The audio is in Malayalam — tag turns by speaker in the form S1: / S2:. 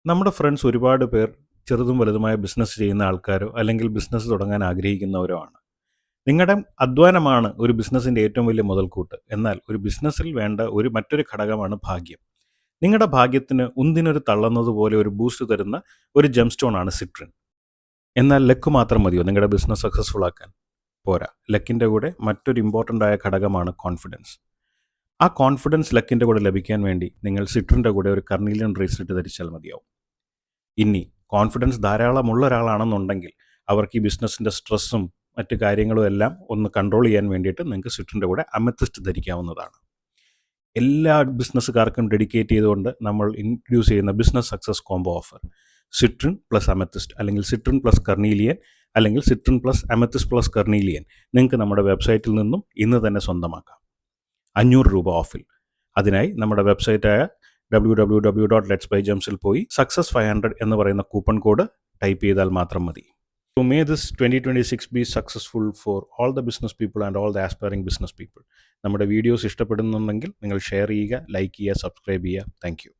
S1: നമ്മുടെ ഫ്രണ്ട്സ് ഒരുപാട് പേർ ചെറുതും വലുതുമായ ബിസിനസ് ചെയ്യുന്ന ആൾക്കാരോ അല്ലെങ്കിൽ ബിസിനസ് തുടങ്ങാൻ ആഗ്രഹിക്കുന്നവരോ ആണ്. നിങ്ങളുടെ അധ്വാനമാണ് ഒരു ബിസിനസ്സിൻ്റെ ഏറ്റവും വലിയ മുതൽക്കൂട്ട്. എന്നാൽ ഒരു ബിസിനസ്സിൽ വേണ്ട മറ്റൊരു ഘടകമാണ് ഭാഗ്യം. നിങ്ങളുടെ ഭാഗ്യത്തിന് ഉന്തിനൊരു തള്ളുന്നത് പോലെ ഒരു ബൂസ്റ്റ് തരുന്ന ഒരു ജെം സ്റ്റോൺ ആണ് സിട്രിൻ. എന്നാൽ ലക്ക് മാത്രം മതിയോ നിങ്ങളുടെ ബിസിനസ് സക്സസ്ഫുൾ ആക്കാൻ? പോരാ. ലക്കിൻ്റെ കൂടെ മറ്റൊരു ഇമ്പോർട്ടൻ്റ് ആയ ഘടകമാണ് കോൺഫിഡൻസ്. ആ കോൺഫിഡൻസ് ലക്കിൻ്റെ കൂടെ ലഭിക്കാൻ വേണ്ടി നിങ്ങൾ സിട്രിൻ്റെ കൂടെ ഒരു കർണീലിയൻ ബ്രേസ്ലെറ്റ് ധരിച്ചാൽ മതിയാവും. ഇനി കോൺഫിഡൻസ് ധാരാളമുള്ള ഒരാളാണെന്നുണ്ടെങ്കിൽ അവർക്ക് ഈ ബിസിനസ്സിൻ്റെ സ്ട്രെസ്സും മറ്റു കാര്യങ്ങളും എല്ലാം ഒന്ന് കൺട്രോൾ ചെയ്യാൻ വേണ്ടിയിട്ട് നിങ്ങൾക്ക് സിട്രിൻ്റെ കൂടെ അമെത്തിസ്റ്റ് ധരിക്കാവുന്നതാണ്. എല്ലാ ബിസിനസ്സുകാർക്കും ഡെഡിക്കേറ്റ് ചെയ്തുകൊണ്ട് നമ്മൾ ഇൻട്രൊഡ്യൂസ് ചെയ്യുന്ന business success combo offer citrine plus amethyst, അല്ലെങ്കിൽ സിട്രിൻ പ്ലസ് കർണീലിയൻ, അല്ലെങ്കിൽ citrine plus amethyst plus carnelian നിങ്ങൾക്ക് നമ്മുടെ വെബ്സൈറ്റിൽ നിന്നും ഇന്ന് തന്നെ സ്വന്തമാക്കാം. 500 രൂപ ഓഫിൽ. അതിനായി നമ്മുടെ വെബ്സൈറ്റായ www.letsbuygems പോയി സക്സസ് 500 എന്ന് പറയുന്ന കൂപ്പൺ കോഡ് ടൈപ്പ് ചെയ്താൽ മാത്രം മതി. So may this 2026 be successful for all the business people and all the aspiring business people. നമ്മുടെ വീഡിയോസ് ഇഷ്ടപ്പെടുന്നുണ്ടെങ്കിൽ നിങ്ങൾ ഷെയർ ചെയ്യുക, ലൈക്ക് ചെയ്യുക, സബ്സ്ക്രൈബ് ചെയ്യുക. Thank you.